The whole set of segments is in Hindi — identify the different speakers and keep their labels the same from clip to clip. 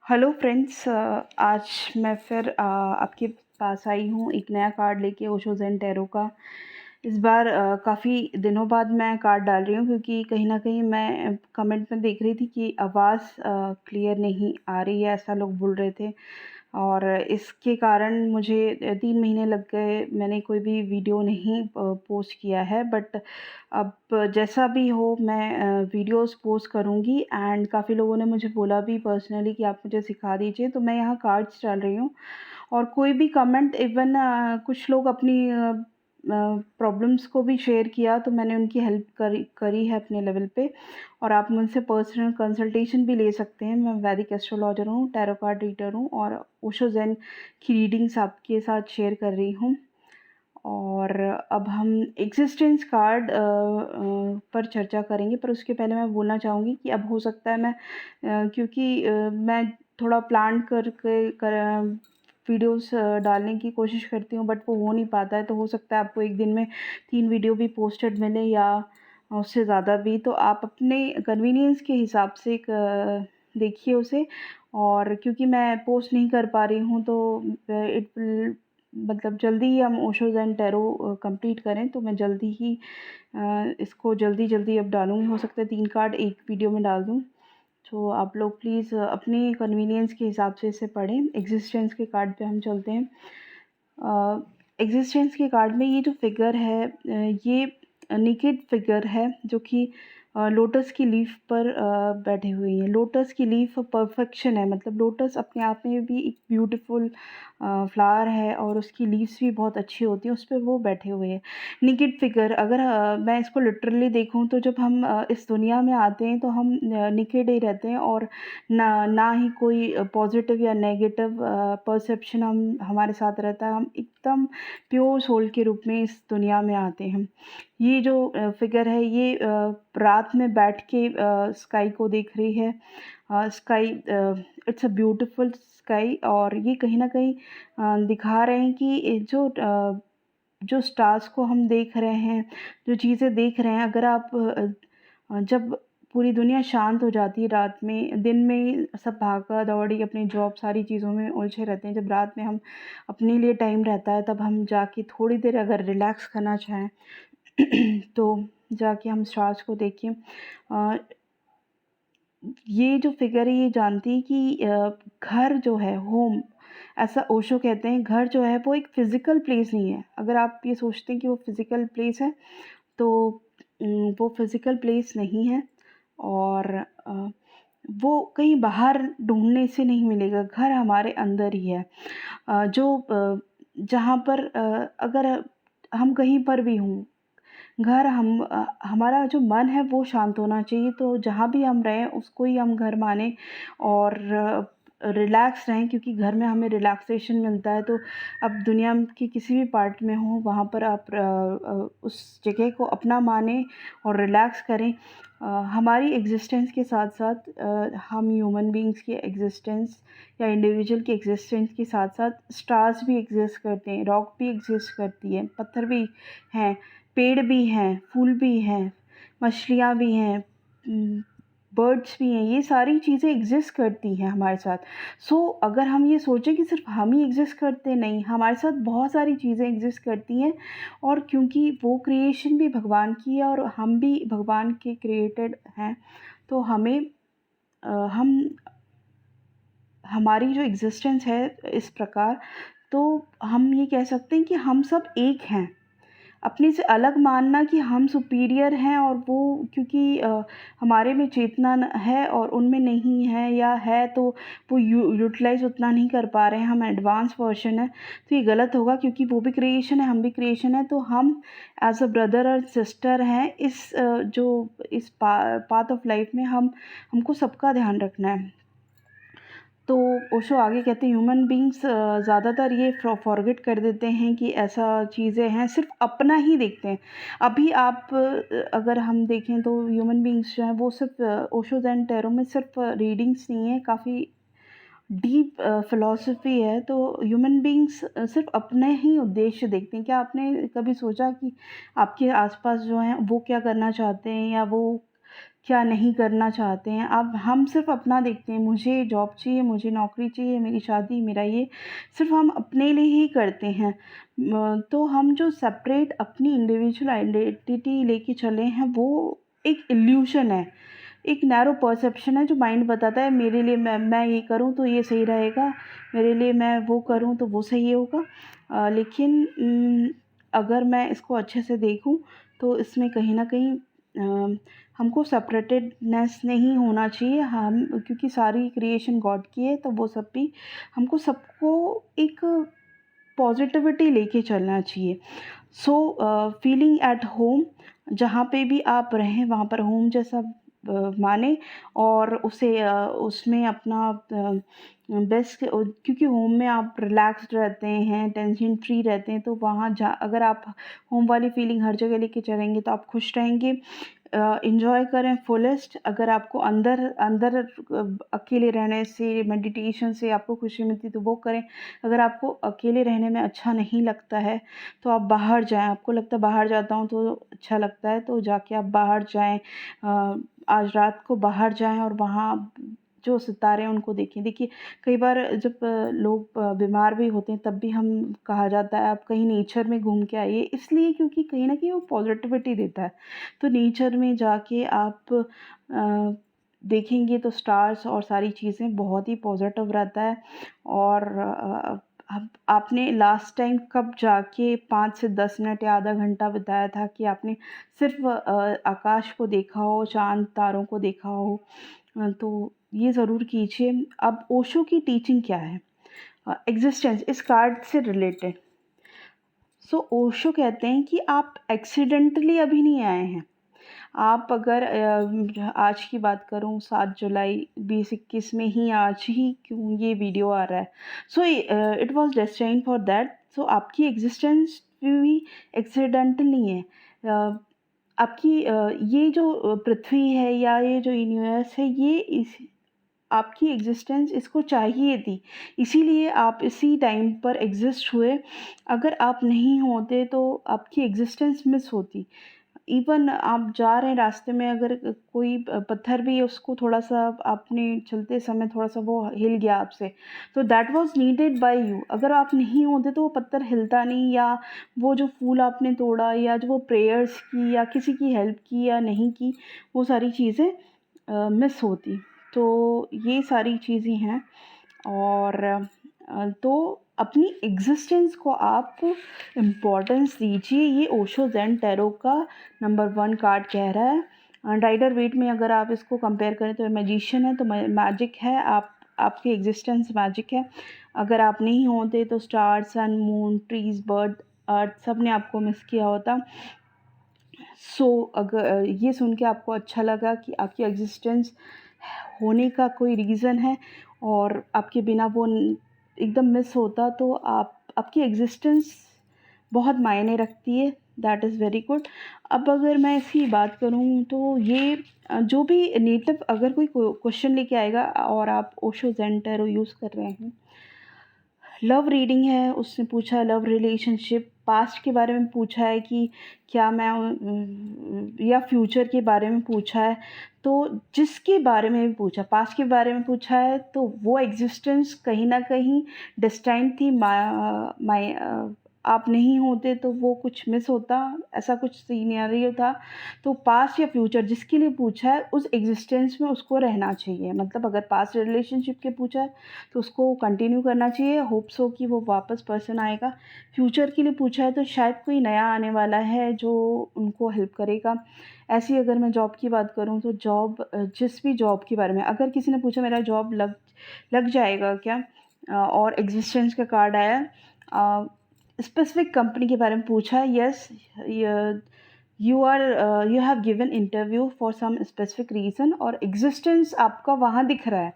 Speaker 1: हेलो फ्रेंड्स, आज मैं फिर आपके पास आई हूँ एक नया कार्ड लेके ओशो ज़ेन टैरो का। इस बार काफ़ी दिनों बाद मैं कार्ड डाल रही हूँ क्योंकि कहीं न कहीं मैं कमेंट में देख रही थी कि आवाज़ क्लियर नहीं आ रही है, ऐसा लोग बोल रहे थे। और इसके कारण मुझे 3 महीने लग गए, मैंने कोई भी वीडियो नहीं पोस्ट किया है। बट अब जैसा भी हो मैं वीडियोस पोस्ट करूँगी। एंड काफ़ी लोगों ने मुझे बोला भी पर्सनली कि आप मुझे सिखा दीजिए, तो मैं यहाँ कार्ड्स डाल रही हूँ। और कोई भी कमेंट इवन कुछ लोग अपनी प्रॉब्लम्स को भी शेयर किया, तो मैंने उनकी हेल्प करी करी है अपने लेवल पे। और आप मुझसे पर्सनल कंसल्टेशन भी ले सकते हैं। मैं वैदिक एस्ट्रोलॉजर हूँ, टैरो कार्ड रीडर हूँ और ओशो ज़ेन की रीडिंग्स आपके साथ शेयर कर रही हूँ। और अब हम एग्जिस्टेंस कार्ड पर चर्चा करेंगे, पर उसके पहले मैं बोलना चाहूँगी कि अब हो सकता है मैं क्योंकि मैं थोड़ा प्लान करके वीडियोस डालने की कोशिश करती हूँ, बट वो हो नहीं पाता है। तो हो सकता है आपको एक दिन में 3 वीडियो भी पोस्टेड मिले या उससे ज़्यादा भी। तो आप अपने कन्वीनियंस के हिसाब से देखिए उसे। और क्योंकि मैं पोस्ट नहीं कर पा रही हूँ, तो इट विल मतलब जल्दी ही हम ओशो ज़ेन टैरो कंप्लीट करें, तो मैं जल्दी ही इसको जल्दी-जल्दी अब डालूँगी। हो सकता है 3 कार्ड एक वीडियो में डाल दूँ। तो आप लोग प्लीज़ अपने कन्वीनियंस के हिसाब से इसे पढ़ें। एग्जिस्टेंस के कार्ड पे हम चलते हैं। एग्जिस्टेंस के कार्ड में ये जो फिगर है, ये नेकेड फिगर है जो कि लोटस की लीफ पर बैठे हुए हैं। लोटस की लीफ परफेक्शन है, मतलब लोटस अपने आप में भी एक ब्यूटीफुल फ्लावर है और उसकी लीव्स भी बहुत अच्छी होती हैं, उस पे वो बैठे हुए हैं। नेकेड फिगर अगर मैं इसको लिटरली देखूँ, तो जब हम इस दुनिया में आते हैं तो हम नेकेड ही रहते हैं। और ना ना ही कोई पॉजिटिव या नेगेटिव परसेप्शन हमारे साथ रहता है। हम एकदम प्योर सोल के रूप में इस दुनिया में आते हैं। ये जो फिगर है, ये रात में बैठ के स्काई को देख रही है। Sky, it's a beautiful sky. और ये कहीं न कहीं दिखा रहे हैं कि ये जो स्टार्स को हम देख रहे हैं, जो चीज़ें देख रहे हैं, अगर आप जब पूरी दुनिया शांत हो जाती है रात में, दिन में सब भागा-दौड़ी अपनी जॉब सारी चीज़ों में उलझे रहते हैं। जब रात में हम अपने लिए टाइम रहता है, तब हम जाके थोड़ी देर अगर रिलैक्स करना चाहें तो जाके हम स्टार्स को देखें। अ, ये जो फ़िगर है ये जानती है कि घर जो है, होम, ऐसा ओशो कहते हैं, घर जो है वो एक फ़िज़िकल प्लेस नहीं है। अगर आप ये सोचते हैं कि वो फ़िज़िकल प्लेस है, तो वो फ़िज़िकल प्लेस नहीं है। और वो कहीं बाहर ढूँढने से नहीं मिलेगा, घर हमारे अंदर ही है। जहाँ पर अगर हम कहीं पर भी हों, घर हमारा जो मन है वो शांत होना चाहिए, तो जहाँ भी हम रहें उसको ही हम घर मानें। और रिलैक्स रहें, क्योंकि घर में हमें रिलैक्सेशन मिलता है। तो आप दुनिया के किसी भी पार्ट में हों, वहाँ पर आप उस जगह को अपना मानें और रिलैक्स करें। हमारी एग्ज़िस्टेंस के साथ-साथ हम ह्यूमन बीइंग्स की एग्ज़िस्टेंस या इंडिविजुअल की एग्ज़िस्टेंस के साथ-साथ स्टार्स भी एग्ज़िस्ट करते हैं, रॉक भी एग्ज़िस्ट करती है, पत्थर भी हैं, पेड़ भी हैं, फूल भी हैं, मछलियाँ भी हैं, बर्ड्स भी हैं, ये सारी चीज़ें एग्ज़िस्ट करती हैं हमारे साथ। सो अगर हम ये सोचें कि सिर्फ़ हम ही एग्ज़िस्ट करते हैं, नहीं, हमारे साथ बहुत सारी चीज़ें एग्ज़िस्ट करती हैं। और क्योंकि वो क्रिएशन भी भगवान की है और हम भी भगवान के क्रिएटेड हैं, तो हम हमारी जो एग्ज़िस्टेंस है इस प्रकार, तो हम ये कह सकते हैं कि हम सब एक हैं। अपने से अलग मानना कि हम सुपीरियर हैं और वो क्योंकि हमारे में चेतना है और उनमें नहीं है, या है तो वो यूटिलाइज़ उतना नहीं कर पा रहे हैं, हम एडवांस वर्जन है, तो ये गलत होगा। क्योंकि वो भी क्रिएशन है, हम भी क्रिएशन है, तो हम एज अ ब्रदर और सिस्टर हैं। जो इस पाथ ऑफ लाइफ में हमको सबका ध्यान रखना है। तो ओशो आगे कहते हैं ह्यूमन बीइंग्स ज़्यादातर ये फॉरगेट कर देते हैं कि ऐसा चीज़ें हैं, सिर्फ अपना ही देखते हैं। अभी आप अगर हम देखें तो ह्यूमन बीइंग्स जो हैं वो सिर्फ ओशो ज़ेन टैरो में सिर्फ रीडिंग्स नहीं है, काफ़ी डीप फ़िलॉसफ़ी है। तो ह्यूमन बीइंग्स सिर्फ अपने ही उद्देश्य देखते हैं। क्या आपने कभी सोचा कि आपके आस-पास जो हैं वो क्या करना चाहते हैं, या वो क्या नहीं करना चाहते हैं। अब हम सिर्फ़ अपना देखते हैं, मुझे जॉब चाहिए, मुझे नौकरी चाहिए, मेरी शादी, मेरा ये, सिर्फ़ हम अपने लिए ही करते हैं। तो हम जो सेपरेट अपनी इंडिविजुअल आइडेंटिटी लेके चले हैं, वो एक इल्यूशन है, एक नैरो परसेप्शन है जो माइंड बताता है मेरे लिए मैं ये करूँ तो ये सही रहेगा, मेरे लिए मैं वो करूँ तो वो सही होगा। लेकिन अगर मैं इसको अच्छे से देखूँ तो इसमें कहीं न कहीं हमको सेपरेटेडनेस नहीं होना चाहिए। हम क्योंकि सारी क्रिएशन गॉड की है, तो वो सब भी हमको सबको एक पॉज़िटिविटी लेके चलना चाहिए। सो फीलिंग एट होम, जहाँ पे भी आप रहें वहाँ पर होम जैसा मानें और उसे उसमें अपना बेस्ट क्योंकि होम में आप रिलैक्स्ड रहते हैं, टेंशन फ्री रहते हैं, तो वहाँ जा अगर आप होम वाली फीलिंग हर जगह लेके चलेंगे तो आप खुश रहेंगे। एन्जॉय करें फुलेस्ट। अगर आपको अंदर अंदर अकेले रहने से, मेडिटेशन से आपको खुशी मिलती है तो वो करें। अगर आपको अकेले रहने में अच्छा नहीं लगता है तो आप बाहर जाएँ, आपको लगता है बाहर जाता हूँ तो अच्छा लगता है, तो जाके आप बाहर जाएँ। आज रात को बाहर जाएँ और वहाँ जो सितारे हैं उनको देखें। देखिए, कई बार जब लोग बीमार भी होते हैं तब भी हम कहा जाता है आप कहीं नेचर में घूम के आइए, इसलिए क्योंकि कहीं न कहीं वो पॉज़िटिविटी देता है। तो नेचर में जाके आप देखेंगे तो स्टार्स और सारी चीज़ें बहुत ही पॉज़िटिव रहता है। और अब आपने लास्ट टाइम कब जाके 5 से 10 मिनट या आधा घंटा बिताया था कि आपने सिर्फ़ आकाश को देखा हो, चाँद तारों को देखा हो? तो ये ज़रूर कीजिए। अब ओशो की टीचिंग क्या है? एग्ज़िस्टेंस इस कार्ड से रिलेटेड। सो ओशो कहते हैं कि आप एक्सीडेंटली अभी नहीं आए हैं। आप अगर आज की बात करूँ 7 जुलाई 2021 में ही आज ही क्यों ये वीडियो आ रहा है। So it was destined for that. So आपकी एग्ज़िस्टेंस भी एक्सीडेंटल नहीं है। आपकी ये जो पृथ्वी है या ये जो यूनिवर्स है, ये इस आपकी एग्ज़िस्टेंस इसको चाहिए थी, इसीलिए आप इसी टाइम पर एग्ज़िस्ट हुए। अगर आप नहीं होते तो आपकी एग्ज़िस्टेंस मिस होती। इवन आप जा रहे हैं रास्ते में, अगर कोई पत्थर भी उसको थोड़ा-सा आपने चलते समय थोड़ा-सा वो हिल गया आपसे, तो that was needed bye you. अगर आप नहीं होते तो वो पत्थर हिलता नहीं, या वो जो फूल आपने तोड़ा या जो वो प्रेयर्स की या किसी की हेल्प की या नहीं की, वो सारी चीज़ें मिस होती। तो ये सारी चीज़ें हैं। और तो अपनी एग्ज़िस्टेंस को आप इम्पोर्टेंस दीजिए। ये ओशो ज़ेन टैरो का नंबर 1 कार्ड कह रहा है। राइडर वेट में अगर आप इसको कंपेयर करें तो मैजिशियन है, तो मैजिक है, आपकी एग्ज़िस्टेंस मैजिक है। अगर आप नहीं होते तो स्टार, सन, मून, ट्रीज़, बर्ड, अर्थ सब ने आपको मिस किया होता। सो अगर ये सुन के आपको अच्छा लगा कि आपकी एग्ज़िस्टेंस होने का कोई रीज़न है और आपके बिना वो एकदम मिस होता, तो आपकी एग्ज़िस्टेंस बहुत मायने रखती है। That is very good. अब अगर मैं इसकी बात करूँ तो ये जो भी नेटिव अगर कोई क्वेश्चन लेके आएगा और आप ओशो ज़ेन टैरो यूज़ कर रहे हैं, लव रीडिंग है, उसने पूछा है लव रिलेशनशिप, पास्ट के बारे में पूछा है कि क्या मैं या फ्यूचर के बारे में पूछा है। तो जिसके बारे में भी पूछा, पास्ट के बारे में पूछा है, तो वो एग्ज़िस्टेंस कहीं न कहीं डेस्टाइन्ड थी। आप नहीं होते तो वो कुछ मिस होता, ऐसा कुछ सिनेरियो था। तो पास्ट या फ्यूचर जिसके लिए पूछा है, उस एग्ज़िस्टेंस में उसको रहना चाहिए। मतलब अगर पास्ट रिलेशनशिप के पूछा है तो उसको कंटिन्यू करना चाहिए, होप्स हो कि वो वापस पर्सन आएगा। फ्यूचर के लिए पूछा है तो शायद कोई नया आने वाला है जो उनको हेल्प करेगा। ऐसे ही अगर मैं जॉब की बात करूँ तो जॉब जिस भी जॉब के बारे में अगर किसी ने पूछा मेरा जॉब लग लग जाएगा क्या? और एग्ज़िस्टेंस का कार्ड आया स्पेसिफ़िक कंपनी के बारे में पूछा है, yes you you have given interview for some specific reason और एग्ज़िस्टेंस आपका वहाँ दिख रहा है।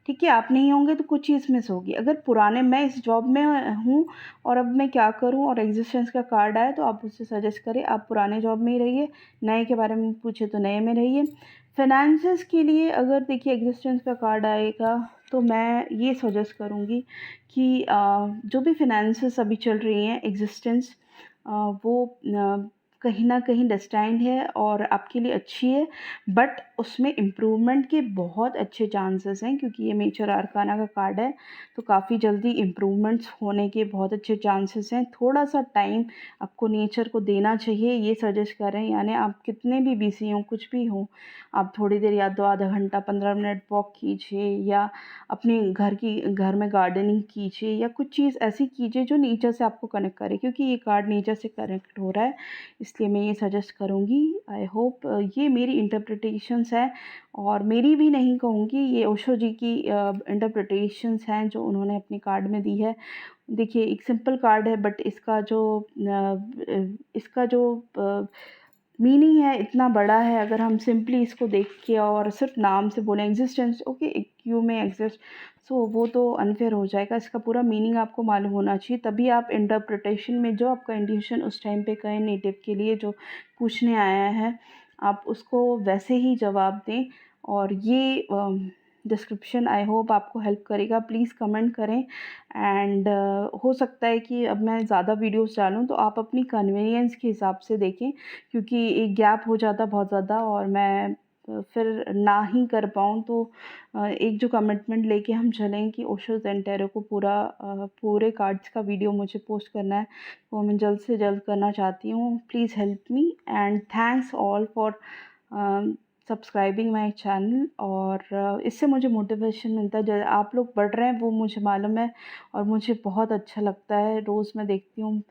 Speaker 1: ठीक है, आप नहीं होंगे तो कुछ चीज़ मिस होगी। अगर पुराने मैं इस जॉब में हूँ और अब मैं क्या करूँ और एग्ज़िस्टेंस का कार्ड आया तो आप उससे सजेस्ट करें आप पुराने जॉब में ही रहिए, नए के बारे में पूछे तो नए में रहिए। फ़ाइनेंसेस के लिए अगर देखिए एग्ज़िस्टेंस का कार्ड आएगा तो मैं ये सजेस्ट करूँगी कि जो भी फ़ाइनेंसेस अभी चल रही हैं एग्ज़िस्टेंस वो कहीं न कहीं डेस्टाइन्ड है और आपके लिए अच्छी है, बट उसमें इम्प्रूवमेंट के बहुत अच्छे चांसेस हैं क्योंकि ये मेजर आर्काना का कार्ड है, तो काफ़ी जल्दी इम्प्रूवमेंट्स होने के बहुत अच्छे चांसेस हैं। थोड़ा-सा टाइम आपको नेचर को देना चाहिए, ये सजेस्ट कर रहे हैं। यानी आप कितने भी बिज़ी हों, कुछ भी हो, आप थोड़ी देर या तो आधा घंटा, 15 मिनट वॉक कीजिए या अपने घर में गार्डनिंग कीजिए या कुछ चीज़ ऐसी कीजिए जो नेचर से आपको कनेक्ट करे क्योंकि ये कार्ड नेचर से कनेक्ट हो रहा है। इसलिए मैं ये सजेस्ट करूँगी। आई होप ये मेरी इंटरप्रिटेशंस है और मेरी भी नहीं कहूँगी, ये ओशो जी की इंटरप्रिटेशंस हैं जो उन्होंने अपने कार्ड में दी है। देखिए एक सिंपल कार्ड है बट इसका जो मीनिंग है इतना बड़ा है। अगर हम सिंपली इसको देख के और सिर्फ नाम से बोलें एग्जिस्टेंस, ओके यू में एग्जिस्ट, सो वो तो अनफेयर हो जाएगा। इसका पूरा मीनिंग आपको मालूम होना चाहिए, तभी आप इंटरप्रिटेशन में जो आपका इंट्यूशन उस टाइम पे कहे नेटिव के लिए जो पूछने आया है, आप उसको वैसे ही जवाब दें। और ये डिस्क्रिप्शन आई होप आपको हेल्प करेगा। प्लीज़ कमेंट करें एंड हो सकता है कि अब मैं ज़्यादा वीडियोस डालूँ तो आप अपनी कन्वीनियंस के हिसाब से देखें क्योंकि एक गैप हो जाता बहुत ज़्यादा और मैं फिर ना ही कर पाऊँ। तो एक जो कमिटमेंट लेके हम चलें कि ओशो ज़ेंटेरो को पूरे कार्ड्स का वीडियो मुझे पोस्ट करना है, वो मैं जल्द से जल्द करना चाहती हूँ। Please help me and thanks all for subscribing my channel. और इससे मुझे मोटिवेशन मिलता है, जो आप लोग बढ़ रहे हैं वो मुझे मालूम है और मुझे बहुत अच्छा लगता है। रोज़ मैं देखती हूँ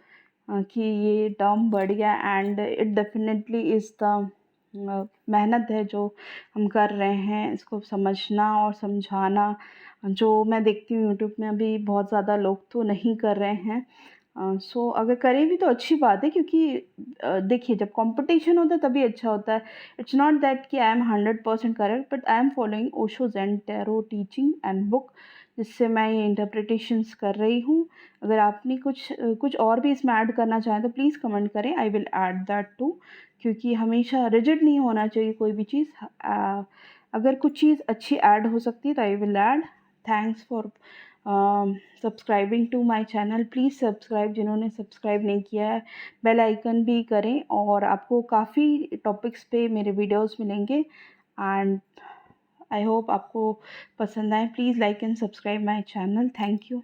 Speaker 1: कि ये टर्म बढ़ गया and it definitely is the मेहनत है जो हम कर रहे हैं, इसको समझना और समझाना। जो मैं देखती हूँ यूट्यूब में अभी बहुत ज़्यादा लोग तो नहीं कर रहे हैं। सो अगर करें भी तो अच्छी बात है क्योंकि देखिए जब कंपटीशन होता है तभी अच्छा होता है। इट्स नॉट दैट कि I am 100% correct, but I am following Osho Zen tarot teaching and book, जिससे मैं ये इंटरप्रिटेशंस कर रही हूँ। अगर आपने कुछ और भी इसमें ऐड करना चाहें तो प्लीज़ कमेंट करें, I will add that too. क्योंकि हमेशा रिजिड नहीं होना चाहिए कोई भी चीज़। अगर कुछ चीज़ अच्छी ऐड हो सकती है तो I will add. Thanks for subscribing to my channel. Please subscribe जिन्होंने सब्सक्राइब नहीं किया है, बेल आइकन भी करें और आपको काफ़ी टॉपिक्स पे मेरे वीडियोस मिलेंगे एंड आई होप आपको पसंद आए। Please like and subscribe my channel. Thank you.